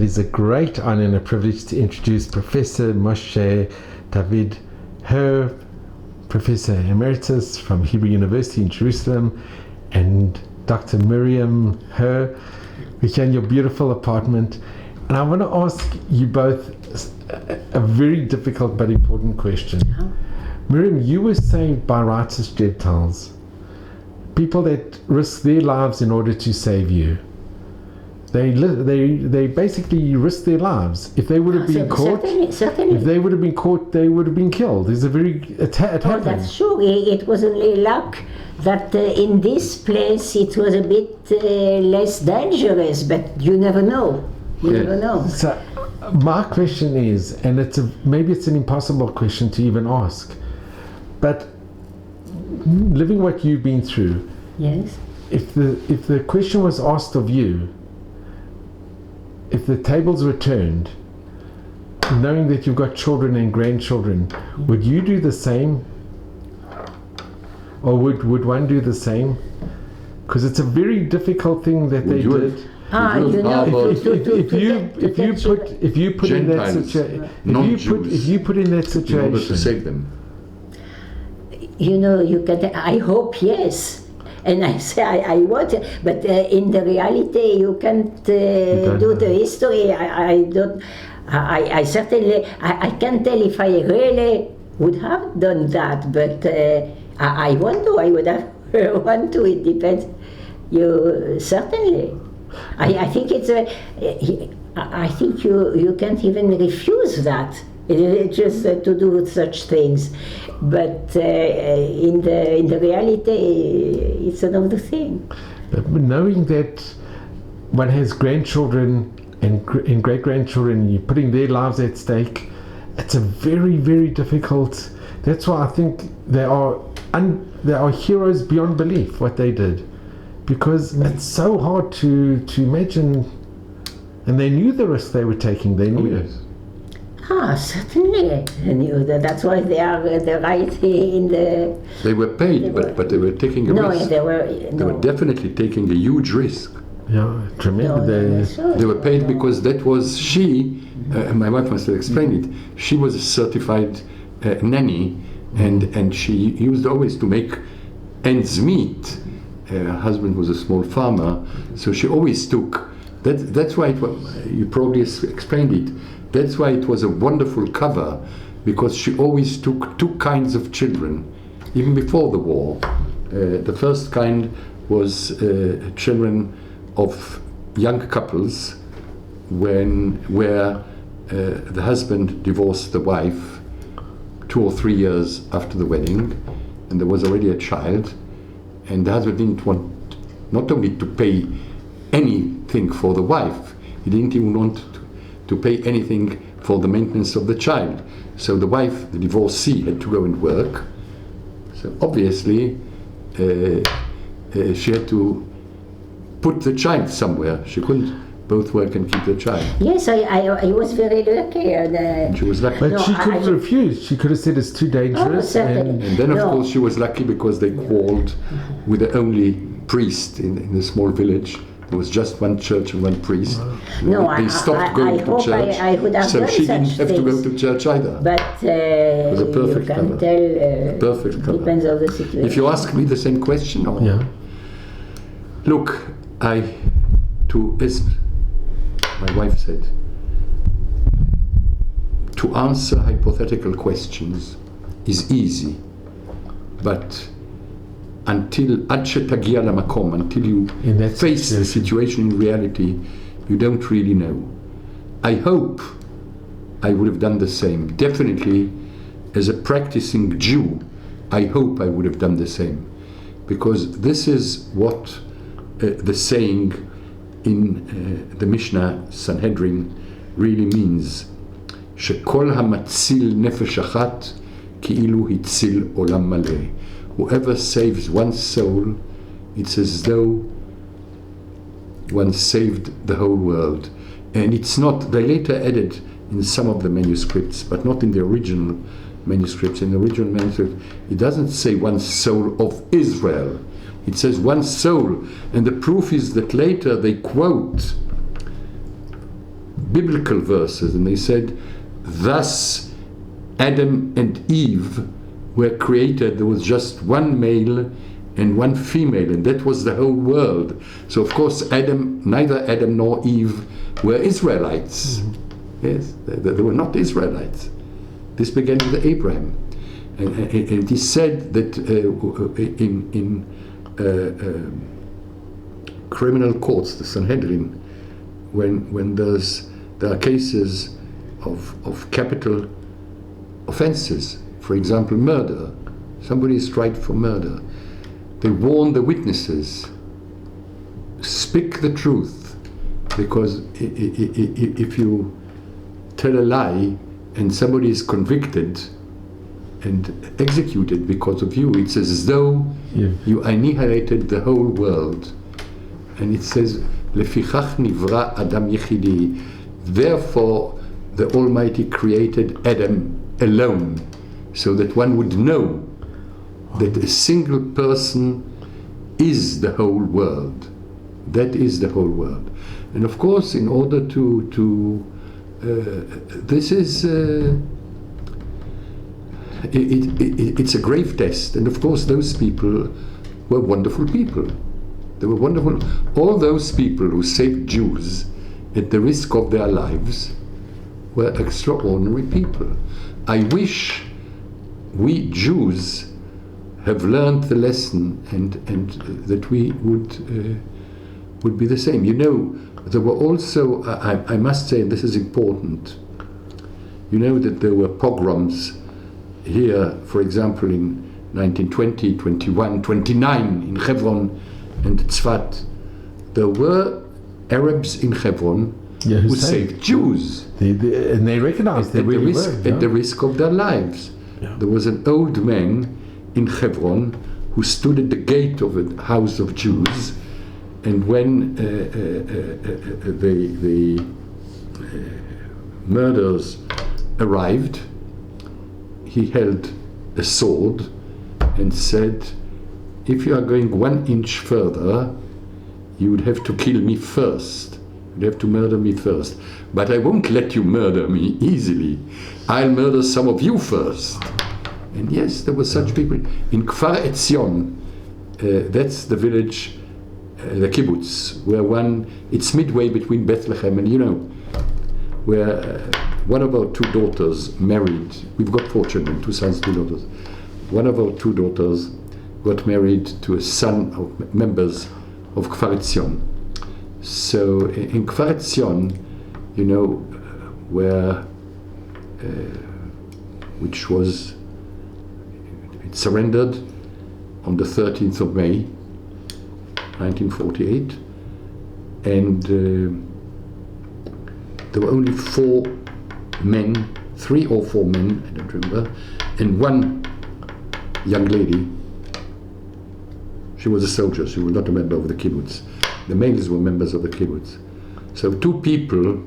it is a great honor and a privilege to introduce Professor Moshe David Herr, Professor Emeritus from Hebrew University in Jerusalem, and Dr. Myriam Herr. We're here in your beautiful apartment, and I want to ask you both a very difficult but important question. Myriam, you were saved by righteous Gentiles, people that risk their lives in order to save you. They basically risked their lives. If they would have been caught, certainly. If they would have been caught, they would have been killed. It happened. That's true. It was only luck that in this place it was a bit less dangerous, but you never know. You never know. So my question is, and maybe it's an impossible question to even ask, but living what you've been through, yes. If the question was asked of you, if the tables were turned, knowing that you've got children and grandchildren, would you do the same? Or would one do the same? Because it's a very difficult thing that they did. If you put in that situation, if you put in that situation, in order to save them. You know, you can. I hope yes. And I say I want, but in the reality you can't do the history. I don't. I certainly I can't tell if I really would have done that, but I want to. I would have want to. It depends. You certainly. I think it's I think you can't even refuse that. It's just to do such things, but in the reality, it's another thing. But knowing that one has grandchildren and great grandchildren, you're putting their lives at stake. It's a very, very difficult. That's why I think they are heroes beyond belief what they did, because it's so hard to imagine, and they knew the risk they were taking. They knew it. Certainly. I knew that. That's why they are right in the. They were paid, but they were taking a risk. They were definitely taking a huge risk. Yeah, tremendous. They were paid because that was my wife must have explained it. She was a certified nanny, and she used always to make ends meet. Her husband was a small farmer, so she always took. That's why you probably explained it. That's why it was a wonderful cover, because she always took two kinds of children, even before the war. The first kind was children of young couples where the husband divorced the wife 2 or 3 years after the wedding, and there was already a child, and the husband didn't want not only to pay anything for the wife, he didn't even want to pay anything for the maintenance of the child. So the wife, the divorcee, had to go and work. So obviously she had to put the child somewhere. She couldn't both work and keep the child. Yes, I was very lucky. And she was lucky. But she could have refused. She could have said it's too dangerous. And then of course she was lucky because they quarreled with the only priest in the small village. There was just one church and one priest. They stopped going to church, so she didn't have to go to church either. But it was a perfect you can cover. tell. Perfect cover. Depends on the situation. If you ask me the same question, look, as my wife said, to answer hypothetical questions is easy, but until you face the situation in reality, you don't really know. I hope I would have done the same. Definitely, as a practicing Jew, I hope I would have done the same. Because this is what the saying in the Mishnah Sanhedrin really means. Shekol hamatzil nefesh achat ki'ilu hitzil olam maleh. Whoever saves one soul, it's as though one saved the whole world. And it's not, they later added in some of the manuscripts, but not in the original manuscripts. In the original manuscript, it doesn't say one soul of Israel. It says one soul. And the proof is that later they quote biblical verses, and they said, thus Adam and Eve were created. There was just one male and one female, and that was the whole world. So of course neither Adam nor Eve were Israelites. Mm-hmm. Yes, they were not Israelites. This began with Abraham, and he said that in criminal courts, the Sanhedrin, when there are cases of capital offenses, for example, murder. Somebody is tried for murder. They warn the witnesses, speak the truth, because if you tell a lie and somebody is convicted and executed because of you, it's as though you annihilated the whole world. And it says, Lefichach nivra Adam yechidi. Therefore, the Almighty created Adam alone, so that one would know that a single person is the whole world. That is the whole world. And of course, in order this is it's a grave test. And of course, those people were wonderful people. They were wonderful. All those people who saved Jews at the risk of their lives were extraordinary people. I wish we Jews have learned the lesson, and that we would be the same. You know, there were also, I must say, and this is important, you know that there were pogroms here, for example, in 1920, 21, 29 in Hebron and Tzfat. There were Arabs in Hebron who saved Jews. And they recognized at the risk of their lives. Yeah. There was an old man in Hebron who stood at the gate of a house of Jews, and when the murderers arrived, he held a sword and said, if you are going 1 inch further, you would have to kill me first. You'd have to murder me first. But I won't let you murder me easily. I'll murder some of you first. And yes, there were such people. In Kfar Etzion, that's the village, the kibbutz, where it's midway between Bethlehem and, you know, where one of our 2 daughters married. We've got 4 children, 2 sons, 2 daughters. One of our 2 daughters got married to a son of members of Kfar Etzion. So in Kfar Etzion, you know, where, which was, it surrendered on the 13th of May, 1948, and there were only 4 men, 3 or 4 men, I don't remember, and 1 young lady. She was a soldier, she was not a member of the kibbutz. The males were members of the kibbutz. So 2 people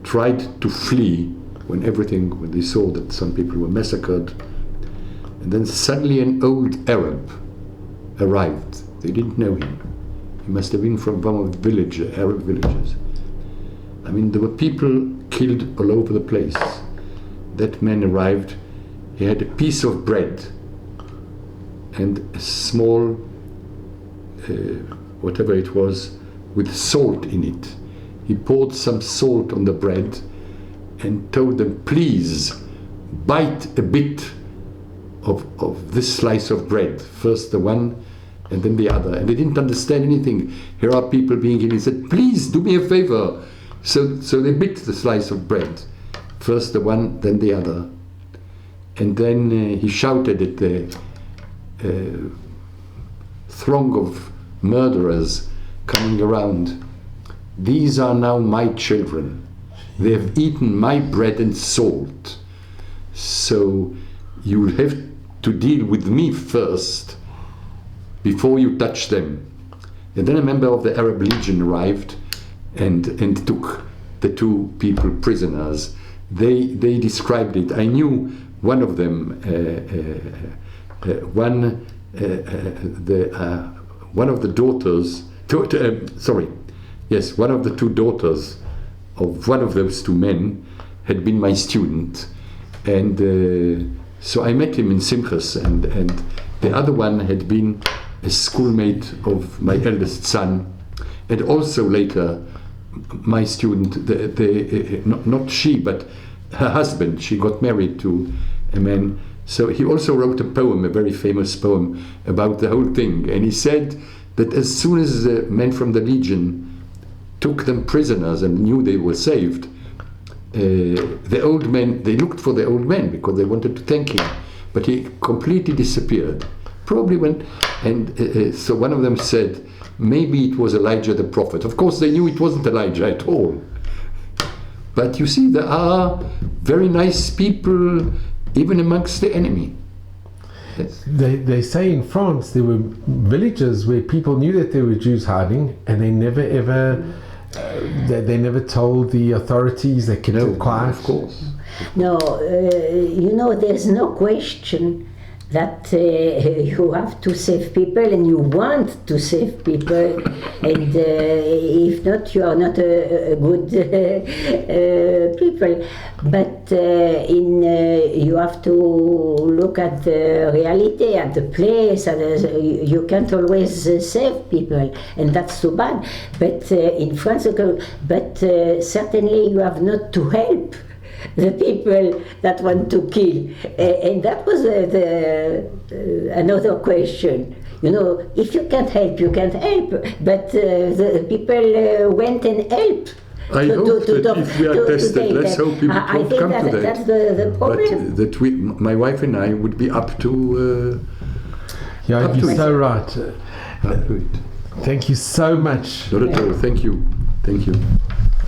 tried to flee when they saw that some people were massacred. And then suddenly an old Arab arrived. They didn't know him. He must have been from one of the Arab villages. I mean, there were people killed all over the place. That man arrived. He had a piece of bread and a small, whatever it was, with salt in it. He poured some salt on the bread and told them, please bite a bit of this slice of bread, first the one and then the other. And they didn't understand anything. Here are people being killed. He said, please do me a favor. So they bit the slice of bread, first the one, then the other. And then he shouted at the throng of murderers coming around, these are now my children. They have eaten my bread and salt. So you will have to deal with me first before you touch them. And then a member of the Arab Legion arrived and took the 2 people prisoners. They described it. I knew one of them, one of the daughters, one of the 2 daughters of one of those two men had been my student, and so I met him in Simchas, and the other one had been a schoolmate of my eldest son, and also later my student, not she, but her husband. She got married to a man. So he also wrote a poem, a very famous poem, about the whole thing. And he said that as soon as the men from the Legion took them prisoners and knew they were saved, the old men, they looked for the old man because they wanted to thank him. But he completely disappeared. Probably so one of them said, maybe it was Elijah the prophet. Of course, they knew it wasn't Elijah at all. But you see, there are very nice people even amongst the enemy. Yes. They say in France there were villages where people knew that there were Jews hiding, and they never ever they never told the authorities. They kept it quiet. Of course. No, there's no question that you have to save people, and you want to save people, and if not, you are not a good people. But you have to look at the reality, at the place, and you can't always save people, and that's too bad. But in France, certainly you have not to help the people that want to kill, and that was another question. If you can't help, you can't help. But the people went and helped. I hope that if we are tested, let's hope people won't come to that. That's the problem. But that my wife and I would be up to. Yeah, you're so right. Up to it. Thank you so much. Not at all. Thank you. Thank you.